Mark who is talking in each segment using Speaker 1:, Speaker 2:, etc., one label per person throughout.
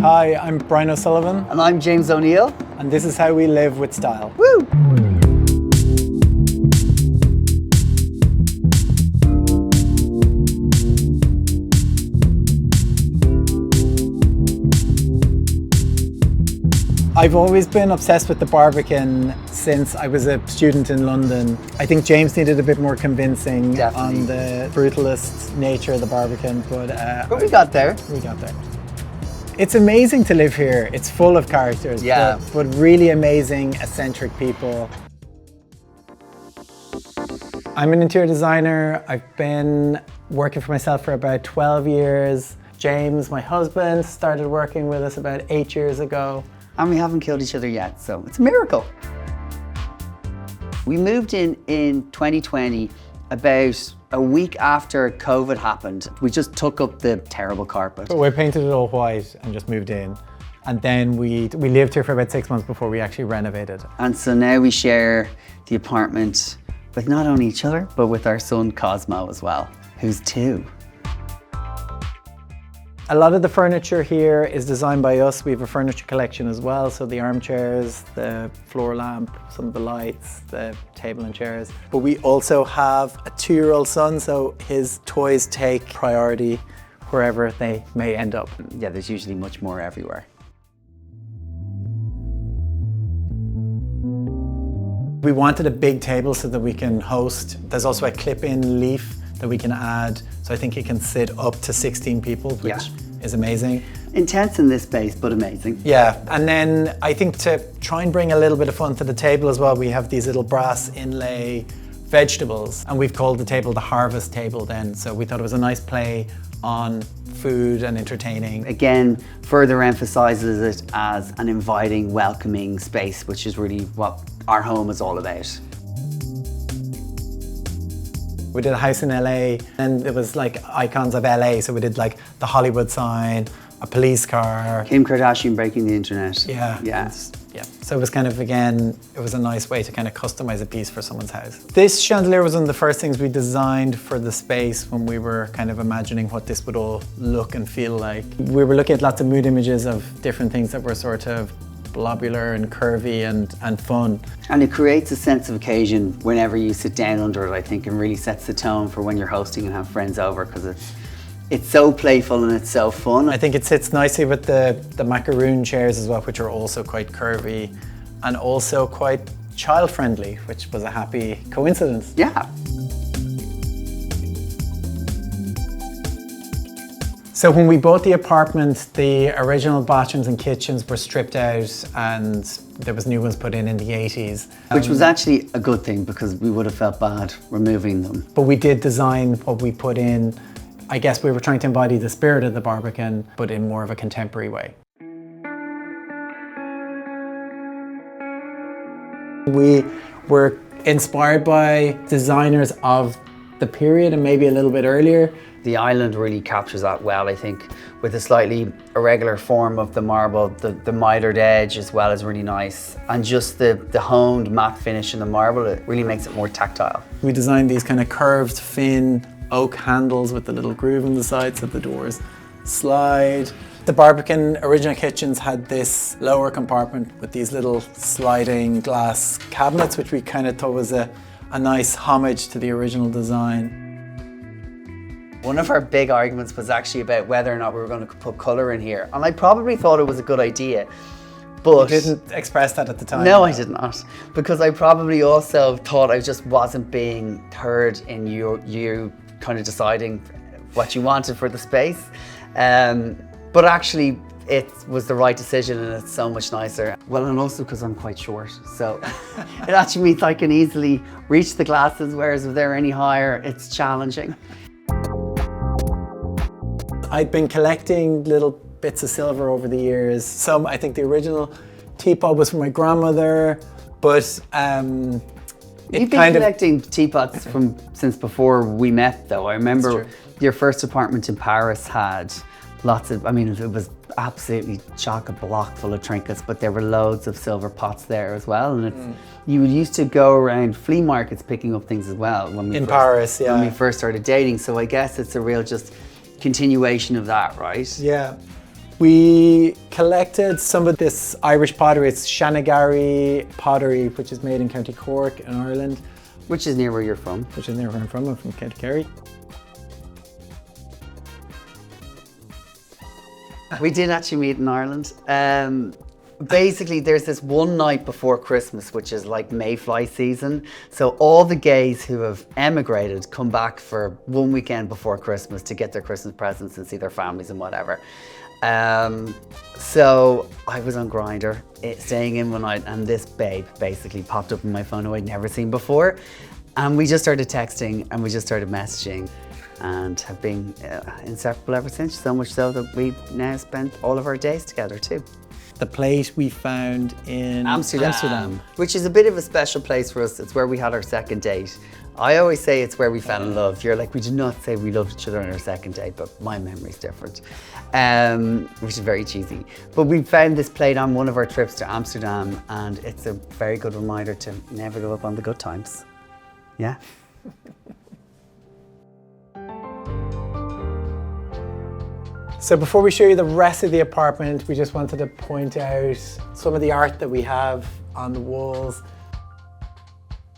Speaker 1: Hi, I'm Bryan O'Sullivan.
Speaker 2: And I'm James O'Neill.
Speaker 1: And this is how we live with style.
Speaker 2: Woo!
Speaker 1: I've always been obsessed with the Barbican since I was a student in London. I think James needed a bit more convincing
Speaker 2: Definitely.
Speaker 1: on the brutalist nature of the Barbican, but
Speaker 2: we got there.
Speaker 1: We got there. It's amazing to live here. It's full of characters,
Speaker 2: Yeah.
Speaker 1: but really amazing, eccentric people. I'm an interior designer. I've been working for myself for about 12 years. James, my husband, started working with us about 8 years ago.
Speaker 2: And we haven't killed each other yet, so it's a miracle. We moved in 2020, about a week after COVID happened. We just took up the terrible carpet.
Speaker 1: We painted it all white and just moved in. And then we lived here for about 6 months before we actually renovated.
Speaker 2: And so now we share the apartment with not only each other, but with our son Cosmo as well, who's 2.
Speaker 1: A lot of the furniture here is designed by us. We have a furniture collection as well. So the armchairs, the floor lamp, some of the lights, the table and chairs. But we also have a 2-year-old son, so his toys take priority wherever they may end up.
Speaker 2: Yeah, there's usually much more everywhere.
Speaker 1: We wanted a big table so that we can host. There's also a clip-in leaf that we can add, so I think it can sit up to 16 people, which is amazing.
Speaker 2: Intense in this space, but amazing.
Speaker 1: Yeah, and then I think to try and bring a little bit of fun to the table as well, we have these little brass inlay vegetables, and we've called the table the harvest table then, so we thought it was a nice play on food and entertaining.
Speaker 2: Again, further emphasizes it as an inviting, welcoming space, which is really what our home is all about.
Speaker 1: We did a house in LA, and it was like icons of LA. So we did like the Hollywood sign, a police car.
Speaker 2: Kim Kardashian breaking the internet.
Speaker 1: Yeah.
Speaker 2: Yeah.
Speaker 1: Yeah. So it was kind of, again, it was a nice way to kind of customize a piece for someone's house. This chandelier was one of the first things we designed for the space when we were kind of imagining what this would all look and feel like. We were looking at lots of mood images of different things that were sort of blobular and curvy and fun.
Speaker 2: And it creates a sense of occasion whenever you sit down under it, I think, and really sets the tone for when you're hosting and have friends over, because it's so playful and it's so fun.
Speaker 1: I think it sits nicely with the macaroon chairs as well, which are also quite curvy and also quite child-friendly, which was a happy coincidence.
Speaker 2: Yeah.
Speaker 1: So when we bought the apartment, the original bathrooms and kitchens were stripped out and there was new ones put in the 80s.
Speaker 2: Which was actually a good thing, because we would have felt bad removing them.
Speaker 1: But we did design what we put in. I guess we were trying to embody the spirit of the Barbican, but in more of a contemporary way. We were inspired by designers of the period and maybe a little bit earlier.
Speaker 2: The island really captures that well, I think, with a slightly irregular form of the marble. The mitered edge as well is really nice. And just the honed matte finish in the marble, it really makes it more tactile.
Speaker 1: We designed these kind of curved, thin oak handles with the little groove in the side so the doors slide. The Barbican original kitchens had this lower compartment with these little sliding glass cabinets, which we kind of thought was a nice homage to the original design.
Speaker 2: One of our big arguments was actually about whether or not we were going to put colour in here. And I probably thought it was a good idea, but...
Speaker 1: You didn't express that at the time?
Speaker 2: No, I did not. Because I probably also thought I just wasn't being heard in you kind of deciding what you wanted for the space. But actually, it was the right decision and it's so much nicer. Well, and also because I'm quite short, so it actually means I can easily reach the glasses, whereas if they're any higher, it's challenging.
Speaker 1: I'd been collecting little bits of silver over the years. Some, I think the original teapot was from my grandmother, but
Speaker 2: You've been collecting teapots since before we met, though. I remember your first apartment in Paris had lots of, I mean, it was absolutely chock-a-block full of trinkets, but there were loads of silver pots there as well. And you used to go around flea markets picking up things as well when we
Speaker 1: Paris,
Speaker 2: when we first started dating. So I guess it's a real just continuation of that, right?
Speaker 1: Yeah. We collected some of this Irish pottery. It's Shanagari pottery, which is made in County Cork in Ireland.
Speaker 2: Which is near where you're from.
Speaker 1: Which is near where I'm from. I'm from County Kerry.
Speaker 2: We did actually meet in Ireland. Basically, there's this one night before Christmas, which is like Mayfly season. So all the gays who have emigrated come back for one weekend before Christmas to get their Christmas presents and see their families and whatever. So I was on Grindr, staying in one night, and this babe basically popped up on my phone who I'd never seen before. And we just started texting and we just started messaging and have been inseparable ever since, so much so that we now spend all of our days together too.
Speaker 1: The place we found in Amsterdam,
Speaker 2: which is a bit of a special place for us. It's where we had our second date. I always say it's where we fell in love. You're like, we did not say we loved each other on our second date, but my memory's different, which is very cheesy. But we found this plate on one of our trips to Amsterdam, and it's a very good reminder to never give up on the good times. Yeah.
Speaker 1: So before we show you the rest of the apartment, we just wanted to point out some of the art that we have on the walls.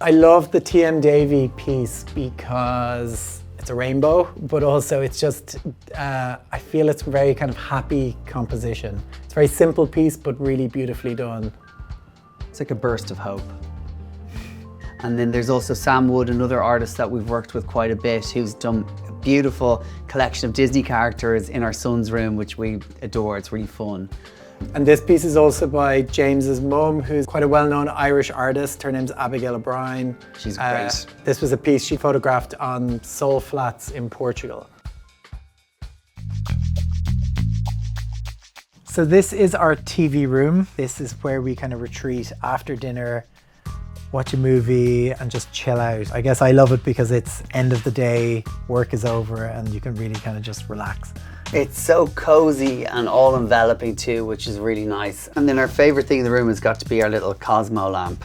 Speaker 1: I love the T.M. Davy piece because it's a rainbow, but also it's just, I feel it's very kind of happy composition. It's a very simple piece, but really beautifully done.
Speaker 2: It's like a burst of hope. And then there's also Sam Wood, another artist that we've worked with quite a bit, who's done a beautiful collection of Disney characters in our son's room, which we adore. It's really fun.
Speaker 1: And this piece is also by James's mum, who's quite a well-known Irish artist. Her name's Abigail O'Brien.
Speaker 2: She's great.
Speaker 1: This was a piece she photographed on Sol Flats in Portugal. So this is our TV room. This is where we kind of retreat after dinner, watch a movie and just chill out. I guess I love it because it's end of the day, work is over, and you can really kind of just relax.
Speaker 2: It's so cozy and all enveloping too, which is really nice. And then our favorite thing in the room has got to be our little Cosmo lamp,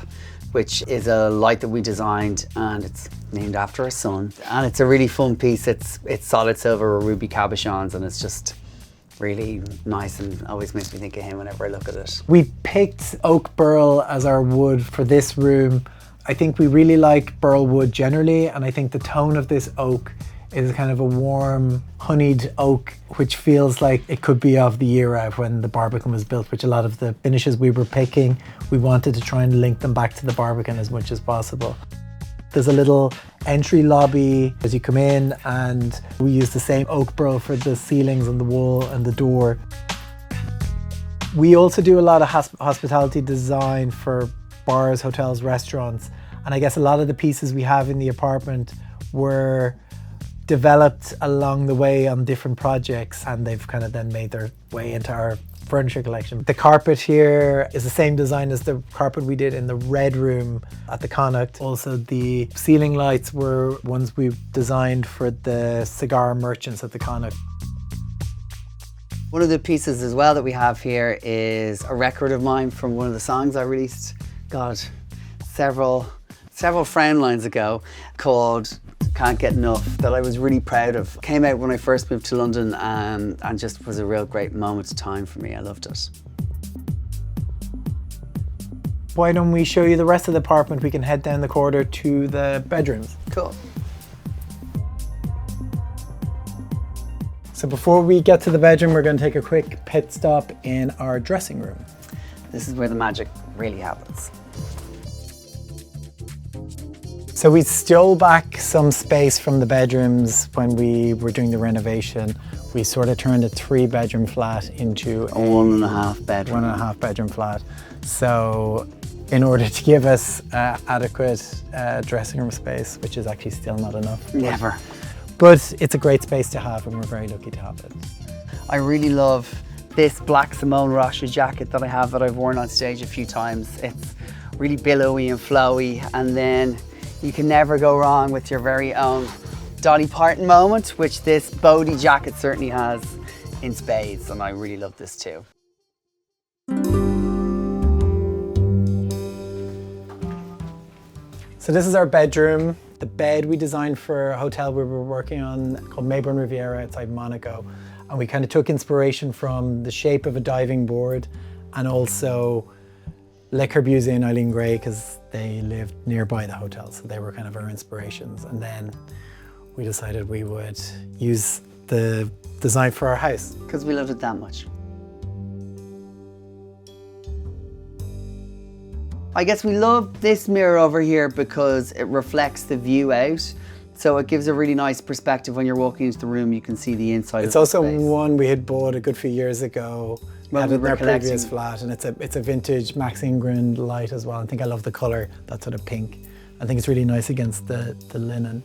Speaker 2: which is a light that we designed, and it's named after our son. And it's a really fun piece. It's solid silver with ruby cabochons, and it's just really nice and always makes me think of him whenever I look at it.
Speaker 1: We picked oak burl as our wood for this room. I think we really like burl wood generally, and I think the tone of this oak is kind of a warm, honeyed oak, which feels like it could be of the era when the Barbican was built, which a lot of the finishes we were picking, we wanted to try and link them back to the Barbican as much as possible. There's a little entry lobby as you come in, and we use the same oak burl for the ceilings and the wall and the door. We also do a lot of hospitality design for bars, hotels, restaurants, and I guess a lot of the pieces we have in the apartment were developed along the way on different projects, and they've kind of then made their way into our furniture collection. The carpet here is the same design as the carpet we did in the Red Room at the Connaught. Also, the ceiling lights were ones we designed for the cigar merchants at the Connaught.
Speaker 2: One of the pieces as well that we have here is a record of mine from one of the songs I released, God, several frown lines ago, called Can't Get Enough, that I was really proud of. Came out when I first moved to London, and just was a real great moment of time for me. I loved it.
Speaker 1: Why don't we show you the rest of the apartment? We can head down the corridor to the bedrooms.
Speaker 2: Cool.
Speaker 1: So before we get to the bedroom, we're going to take a quick pit stop in our dressing room.
Speaker 2: This is where the magic really happens.
Speaker 1: So we stole back some space from the bedrooms when we were doing the renovation. We sort of turned a 3-bedroom flat into
Speaker 2: a 1.5 bedroom.
Speaker 1: 1.5 bedroom flat. So in order to give us adequate dressing room space, which is actually still not enough.
Speaker 2: Never.
Speaker 1: But it's a great space to have, and we're very lucky to have it.
Speaker 2: I really love this black Simone Rocha jacket that I have that I've worn on stage a few times. It's really billowy and flowy, and then you can never go wrong with your very own Dolly Parton moment, which this Bodie jacket certainly has in spades, and I really love this too.
Speaker 1: So this is our bedroom. The bed we designed for a hotel we were working on called Mayburn Riviera outside Monaco. And we kind of took inspiration from the shape of a diving board and also Le Corbusier and Eileen Gray, because they lived nearby the hotel, so they were kind of our inspirations. And then we decided we would use the design for our house.
Speaker 2: Because we loved it that much. I guess we love this mirror over here because it reflects the view out. So it gives a really nice perspective when you're walking into the room, you can see the inside
Speaker 1: It's
Speaker 2: of
Speaker 1: also
Speaker 2: the space.
Speaker 1: one we had bought a good few years ago.
Speaker 2: When
Speaker 1: Had
Speaker 2: we
Speaker 1: it in
Speaker 2: were
Speaker 1: our previous
Speaker 2: collecting.
Speaker 1: flat, and it's a vintage Max Ingram light as well. I think I love the color, that sort of pink. I think it's really nice against the linen.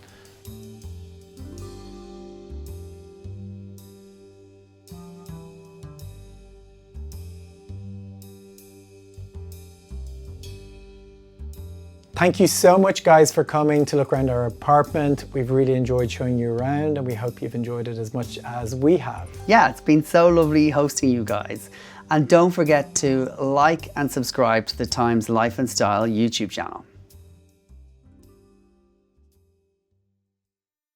Speaker 1: Thank you so much, guys, for coming to look around our apartment. We've really enjoyed showing you around, and we hope you've enjoyed it as much as we have.
Speaker 2: Yeah, it's been so lovely hosting you guys. And don't forget to like and subscribe to the Times Life and Style YouTube channel.